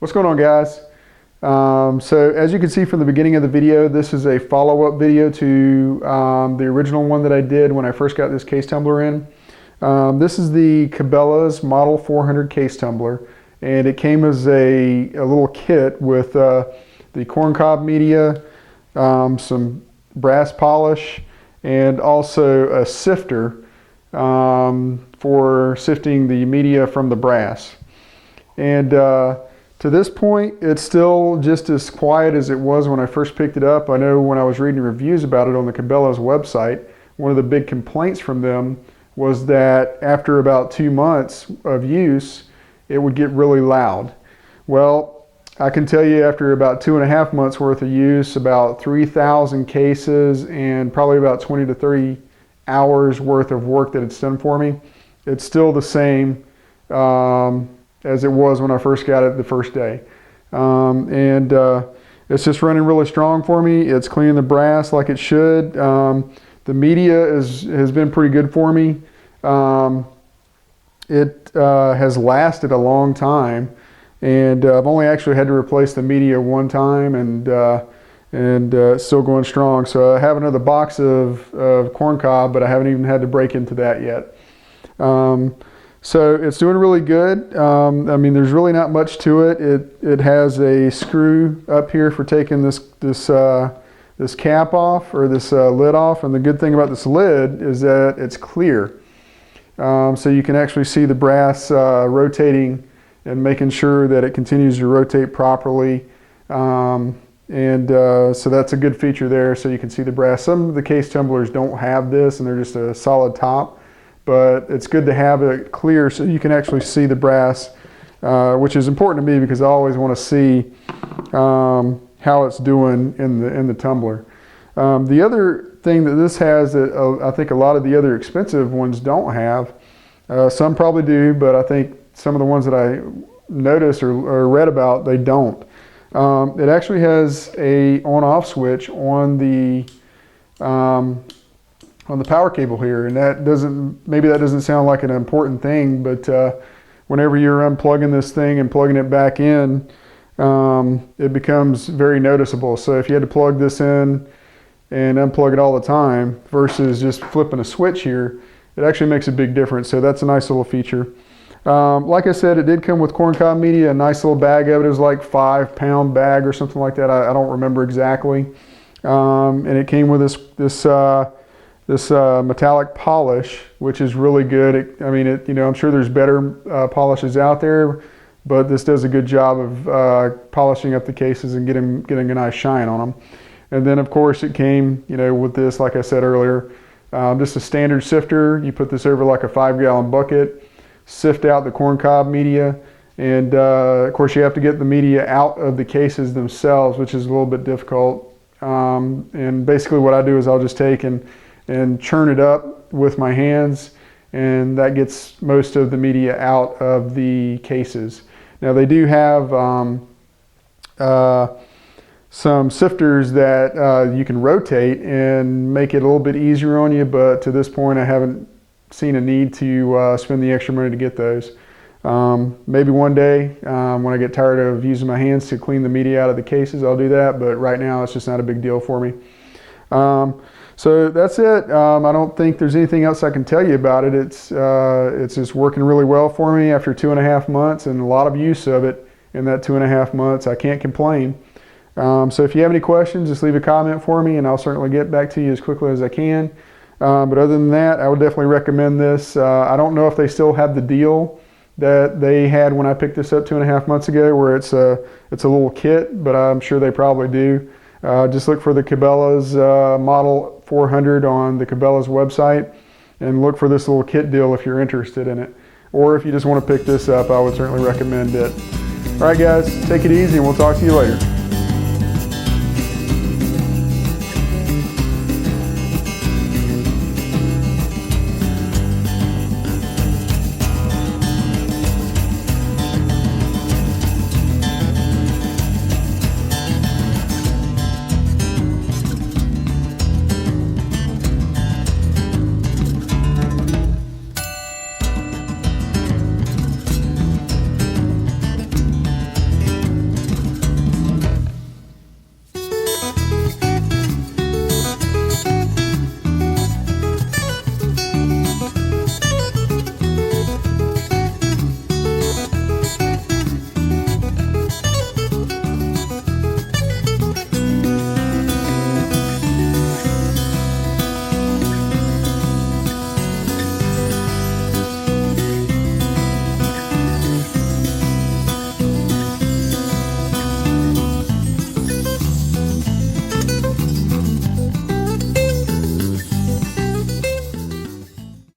What's going on, guys? So as you can see from the beginning of the video, this is a follow-up video to the original one that I did when I first got this case tumbler in. This is the Cabelas Model 400 case tumbler, and it came as a little kit with the corncob media, some brass polish, and also a sifter for sifting the media from the brass. And to this point, it's still just as quiet as it was when I first picked it up. I know when I was reading reviews about it on the Cabelas website, one of the big complaints from them was that after about 2 months of use, it would get really loud. Well, I can tell you after about 2.5 months worth of use, about 3,000 cases, and probably about 20 to 30 hours worth of work that it's done for me, it's still the same as it was when I first got it the first day. It's just running really strong for me. It's cleaning the brass like it should. The media has been pretty good for me. It has lasted a long time, and I've only actually had to replace the media one time, and it's still going strong. So I have another box of corncob, but I haven't even had to break into that yet. So it's doing really good. I mean, there's really not much to it. It has a screw up here for taking this cap off, or this lid off. And the good thing about this lid is that it's clear. So you can actually see the brass rotating and making sure that it continues to rotate properly. So that's a good feature there, so you can see the brass. Some of the case tumblers don't have this, and they're just a solid top. But it's good to have it clear so you can actually see the brass, which is important to me because I always want to see how it's doing in the tumbler. The other thing that this has that I think a lot of the other expensive ones don't have, some probably do, but I think some of the ones that I noticed or read about, they don't. It actually has a on-off switch on the power cable here, and maybe that doesn't sound like an important thing, but whenever you're unplugging this thing and plugging it back in, it becomes very noticeable. So if you had to plug this in and unplug it all the time versus just flipping a switch here, it actually makes a big difference. So that's a nice little feature. Like I said, it did come with corncob media, a nice little bag of it. It was like 5-pound bag or something like that. I don't remember exactly. And it came with this metallic polish, which is really good. I'm sure there's better polishes out there, but this does a good job of polishing up the cases and getting a nice shine on them. And then of course it came, with this, like I said earlier, just a standard sifter. You put this over like a 5-gallon bucket, sift out the corncob media, and of course you have to get the media out of the cases themselves, which is a little bit difficult. And basically what I do is I'll just take and churn it up with my hands, and that gets most of the media out of the cases. Now they do have some sifters that you can rotate and make it a little bit easier on you, but to this point I haven't seen a need to spend the extra money to get those. Maybe one day when I get tired of using my hands to clean the media out of the cases, I'll do that, but right now it's just not a big deal for me. So that's it. I don't think there's anything else I can tell you about it. It's just working really well for me after 2.5 months, and a lot of use of it in that 2.5 months. I can't complain. So if you have any questions, just leave a comment for me, and I'll certainly get back to you as quickly as I can. But other than that, I would definitely recommend this. I don't know if they still have the deal that they had when I picked this up 2.5 months ago, where it's a little kit, but I'm sure they probably do. Just look for the Cabelas Model 400 on the Cabelas website, and look for this little kit deal if you're interested in it. Or if you just want to pick this up, I would certainly recommend it. All right, guys, take it easy, and we'll talk to you later.